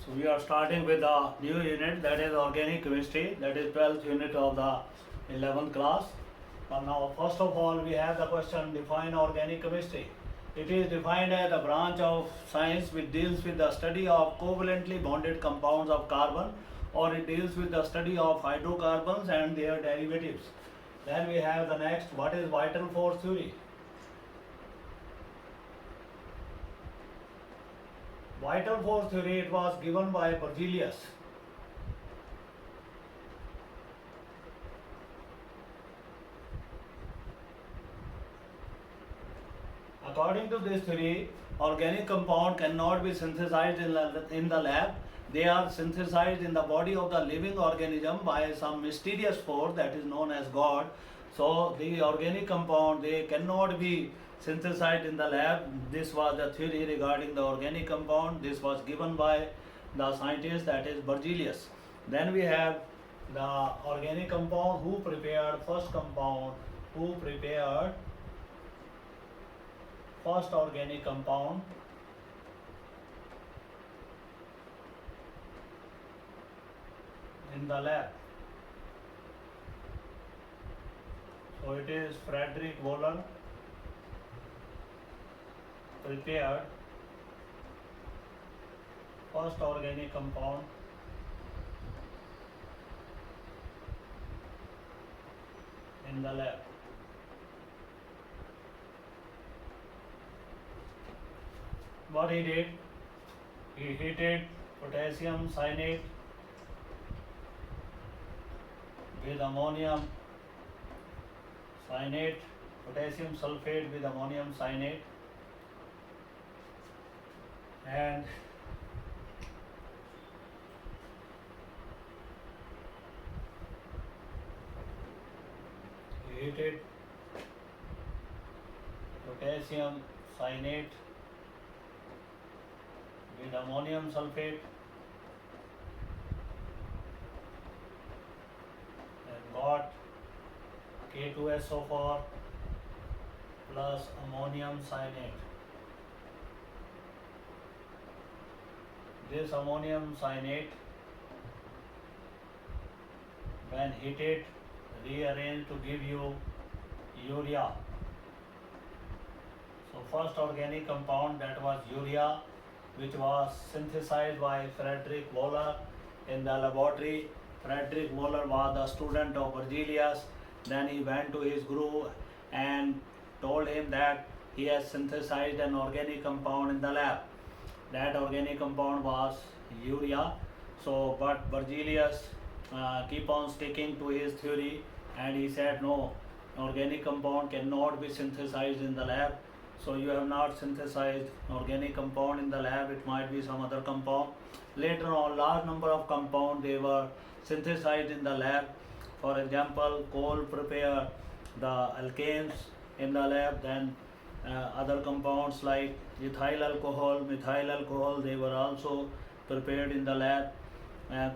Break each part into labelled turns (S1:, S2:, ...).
S1: So we are starting with a new unit, that is organic chemistry, that is 12th unit of the 11th class. But now first of all we have the question, define organic chemistry. It is defined as a branch of science which deals with the study of covalently bonded compounds of carbon, or it deals with the study of hydrocarbons and their derivatives. Then we have the next, what is vital force theory? Vital force theory, it was given by Berzelius. According to this theory, organic compound cannot be synthesized in the lab. They are synthesized in the body of the living organism by some mysterious force that is known as God. So the organic compound, they cannot be synthesized in the lab. This was the theory regarding the organic compound. This was given by the scientist, that is Berzelius. Then we have the organic compound, who prepared first compound, who prepared first organic compound in the lab. So it is Frederick Wohler prepared first organic compound in the lab. What he did, he heated potassium cyanate with ammonium cyanate, potassium sulfate with ammonium cyanate, and he heated potassium cyanate with ammonium sulfate and got K2SO4 plus ammonium cyanate. This ammonium cyanate, when heated, rearranged to give you urea. So first organic compound, that was urea, which was synthesized by Frederick Wohler in the laboratory. Frederick Wohler was the student of Berzelius. Then he went to his guru and told him that he has synthesized an organic compound in the lab. That organic compound was urea. So, but Berzelius keep on sticking to his theory, and he said no, organic compound cannot be synthesized in the lab. So you have not synthesized organic compound in the lab, it might be some other compound. Later on, large number of compounds, they were synthesized in the lab. For example, coal prepared the alkanes in the lab. Then other compounds like ethyl alcohol, methyl alcohol, they were also prepared in the lab.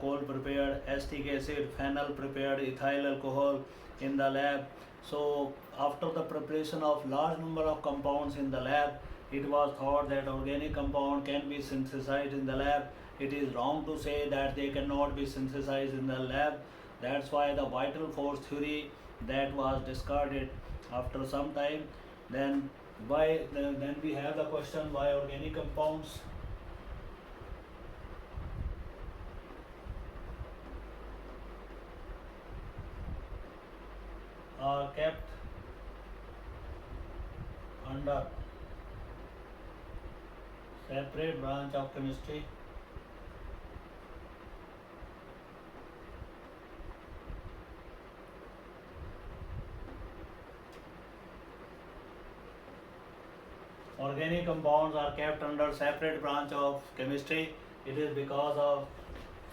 S1: Coal prepared acetic acid, phenol prepared ethyl alcohol in the lab. So after the preparation of large number of compounds in the lab, it was thought that organic compound can be synthesized in the lab. It is wrong to say that they cannot be synthesized in the lab. That's why the vital force theory, that was discarded after some time. Then we have the question, why organic compounds are kept under separate branch of chemistry. Organic compounds are kept under separate branch of chemistry. It is because of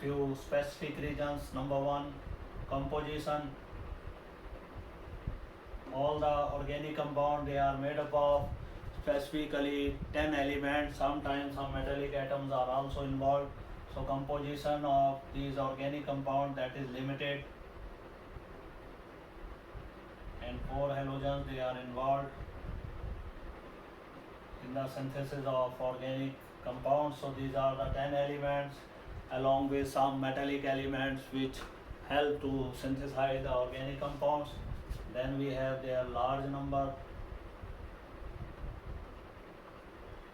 S1: few specific reasons. Number one, composition. All the organic compounds, they are made up of specifically 10 elements. Sometimes some metallic atoms are also involved. So composition of these organic compounds, that is limited, and 4 halogens, they are involved in the synthesis of organic compounds. So these are the 10 elements. along with some metallic elements which help to synthesize the organic compounds. Then we have their large number.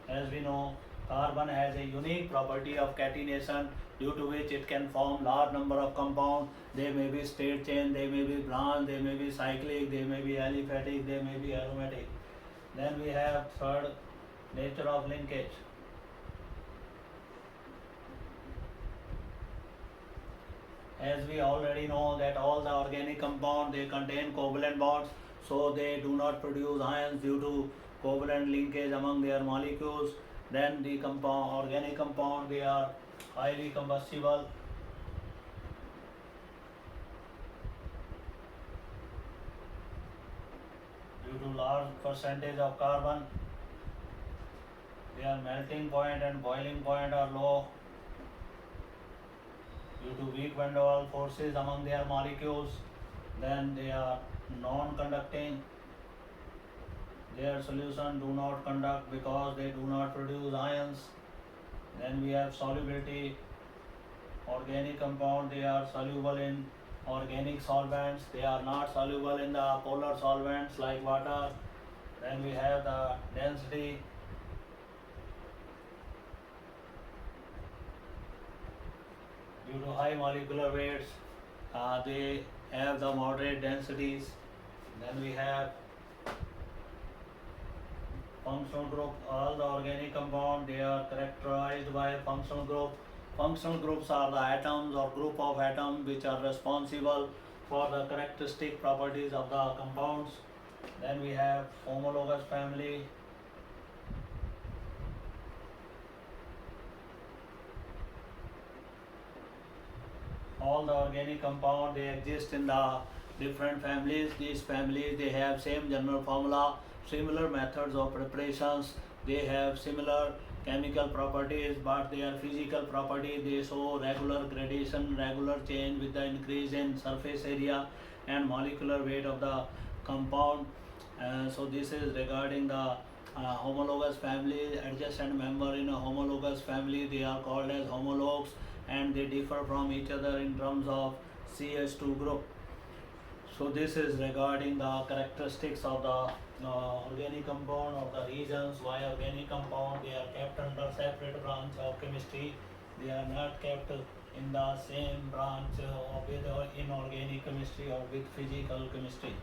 S1: As we know, carbon has a unique property of catenation, due to which it can form large number of compounds. They may be straight chain, they may be branch, they may be cyclic, they may be aliphatic, they may be aromatic. Then we have third, nature of linkage. As we already know that all the organic compounds, they contain covalent bonds, so they do not produce ions due to covalent linkage among their molecules. Then the organic compound, they are highly combustible. Due to large percentage of carbon, their melting point and boiling point are low. Due to weak van der Waals forces among their molecules, then they are non-conducting. Their solution do not conduct because they do not produce ions. Then we have solubility. Organic compound, they are soluble in organic solvents. They are not soluble in the polar solvents like water. Then we have the density. Due to high molecular weights, they have the moderate densities. Then we have functional group. All the organic compounds, they are characterized by functional group. Functional groups are the atoms or group of atoms which are responsible for the characteristic properties of the compounds. Then we have homologous family. All the organic compounds, they exist in the different families. These families, they have same general formula, similar methods of preparations, they have similar chemical properties, but their physical property, they show regular gradation, regular change with the increase in surface area and molecular weight of the compound. So this is regarding the homologous family. Adjacent member in a homologous family, they are called as homologues, and they differ from each other in terms of CH2 group. So this is regarding the characteristics of the organic compound, of the reasons why organic compound, they are kept under separate branch of chemistry. They are not kept in the same branch with inorganic chemistry or with physical chemistry.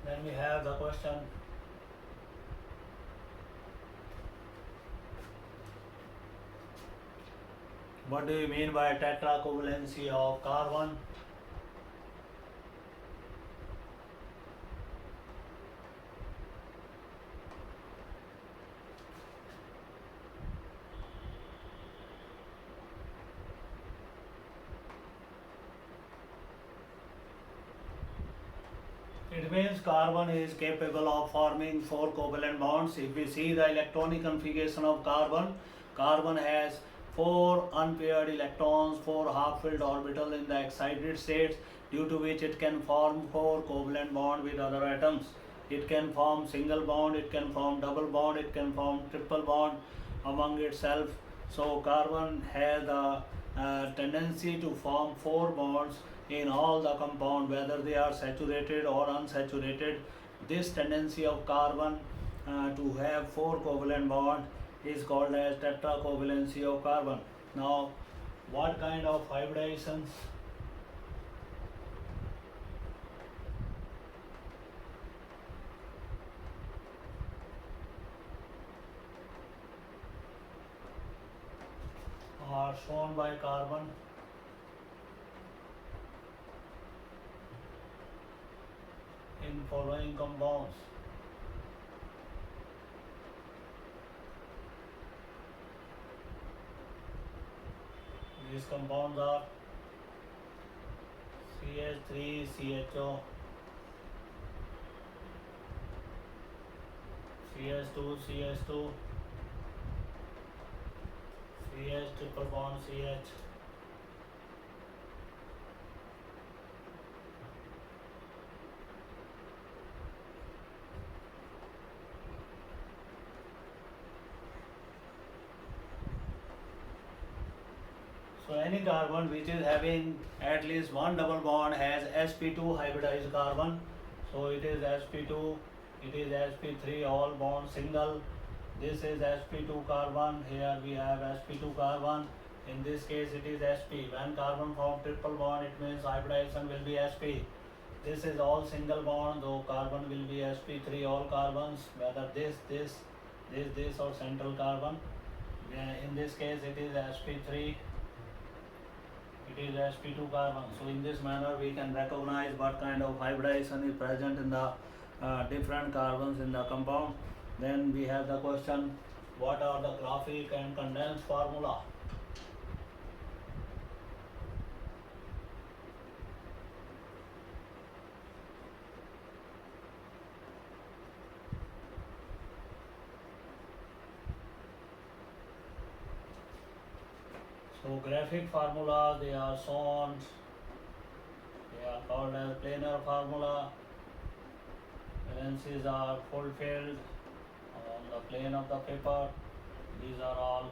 S1: Then we have the question, what do you mean by tetracovalency of carbon? It means carbon is capable of forming 4 covalent bonds. If we see the electronic configuration of carbon, carbon has 4 unpaired electrons, 4 half-filled orbitals in the excited states, due to which it can form 4 covalent bonds with other atoms. It can form single bond, it can form double bond, it can form triple bond among itself. So carbon has a tendency to form 4 bonds in all the compound, whether they are saturated or unsaturated. This tendency of carbon to have 4 covalent bond is called as tetracovalency of carbon. Now, what kind of hybridations? Are shown by carbon. In following compounds. These compounds are CH3CHO, CH2, CH2, CH triple bond CH. So any carbon which is having at least one double bond has sp2 hybridized carbon. So it is sp2, it is sp3, all bond single. This is sp2 carbon, here we have sp2 carbon. In this case it is sp. When carbon form triple bond, it means hybridization will be sp. This is all single bond, though carbon will be sp3, all carbons, whether this or central carbon. In this case it is sp3, it is sp2 carbon. So in this manner we can recognize what kind of hybridization is present in the different carbons in the compound. Then we have the question, what are the graphic and condensed formula? So graphic formula, they are shown, they are called as planar formula. Valencies are fulfilled on the plane of the paper. These are all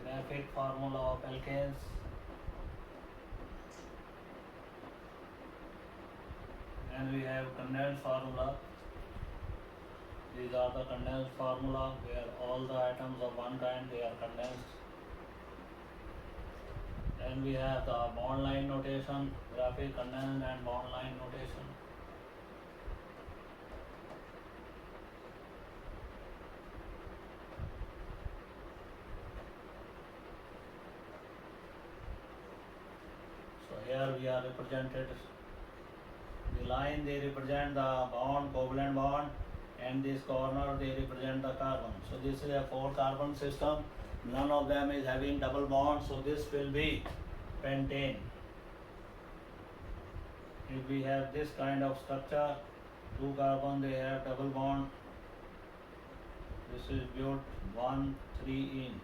S1: graphic formula of alkanes. And we have condensed formula. These are the condensed formula where all the atoms of one kind, they are condensed. Then we have the bond line notation, graphic, condensed and bond line notation. So here we are represented, the line they represent the bond, covalent bond, and this corner they represent the carbon. So this is a 4 carbon system. None of them is having double bond, so this will be pentane. If we have this kind of structure, 2 carbon they have double bond. This is but 1, 3 in,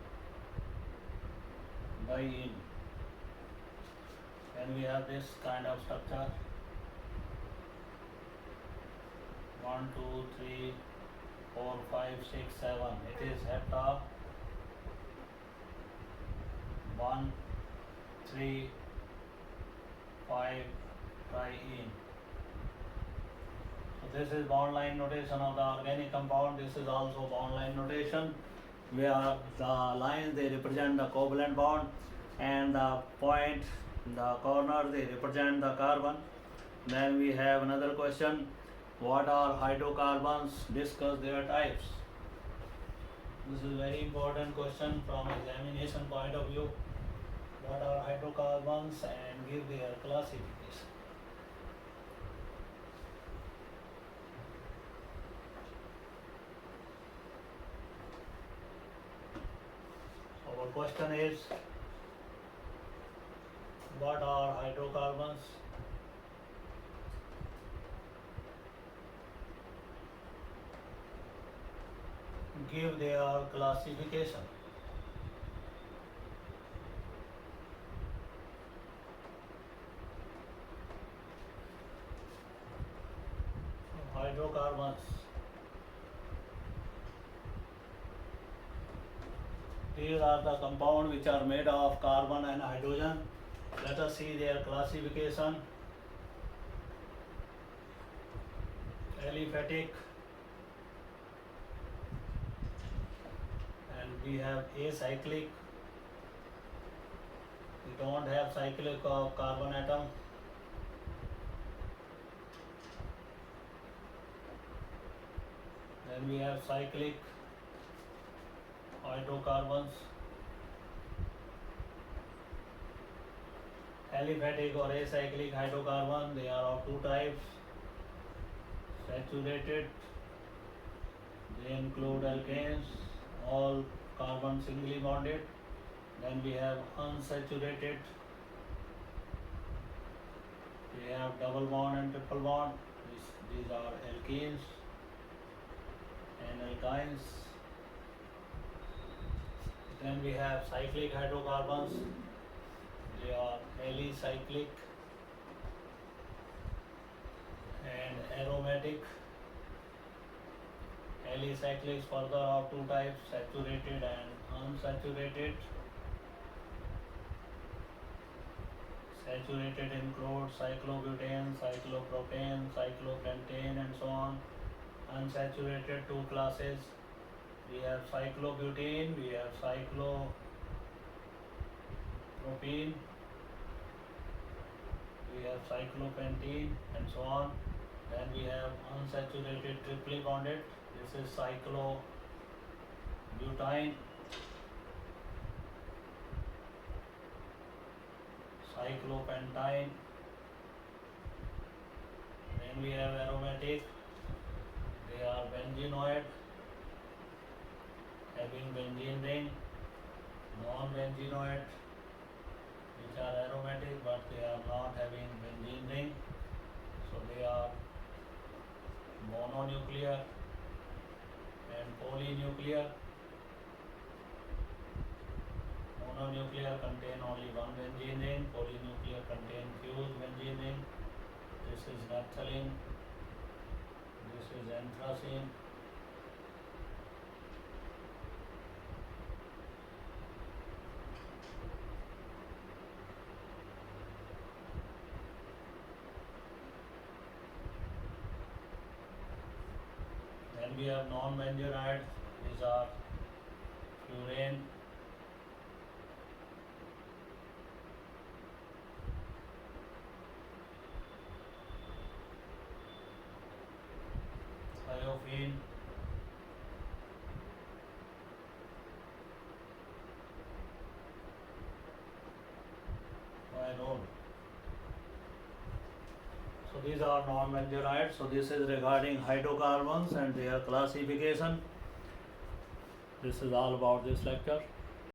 S1: diene. Then we have this kind of structure, 1, 2, 3, 4, 5, 6, 7. It is hepta 1, 3, 5, triene. So this is bond line notation of the organic compound. This is also bond line notation, where the lines they represent the covalent bond and the point, the corner they represent the carbon. Then we have another question, what are hydrocarbons? Discuss their types. This is very important question from examination point of view. What are hydrocarbons and give their classification. So our question is, what are hydrocarbons? Give their classification. Hydrocarbons, these are the compounds which are made of carbon and hydrogen. Let us see their classification. Aliphatic, and we have acyclic. We don't have cyclic of carbon atom. Then we have cyclic hydrocarbons. Aliphatic or acyclic hydrocarbon, they are of 2 types. Saturated, they include alkanes, all carbon singly bonded. Then we have unsaturated, we have double bond and triple bond. These are alkenes and alkynes. Then we have cyclic hydrocarbons. They are alicyclic and aromatic. Alicyclics further are two types, saturated and unsaturated. Saturated include cyclobutane, cyclopropane, cyclopentane and so on. Unsaturated two classes. We have cyclobutane, we have cyclopropene, we have cyclopentene and so on. Then we have unsaturated triply bonded. This is cyclobutane, cyclopentine. Then we have aromatic. They are benzenoid, having benzene ring. Non-benzenoid, which are aromatic but they are not having benzene ring. So they are mononuclear and polynuclear. Mononuclear contain only one benzene ring, polynuclear contain fused benzene ring. This is naphthalene, this is anthracene. Then we have non-benzenoid. These are furane, thiophene, pyrrole. So these are non-benzenoids. So this is regarding hydrocarbons and their classification. This is all about this lecture.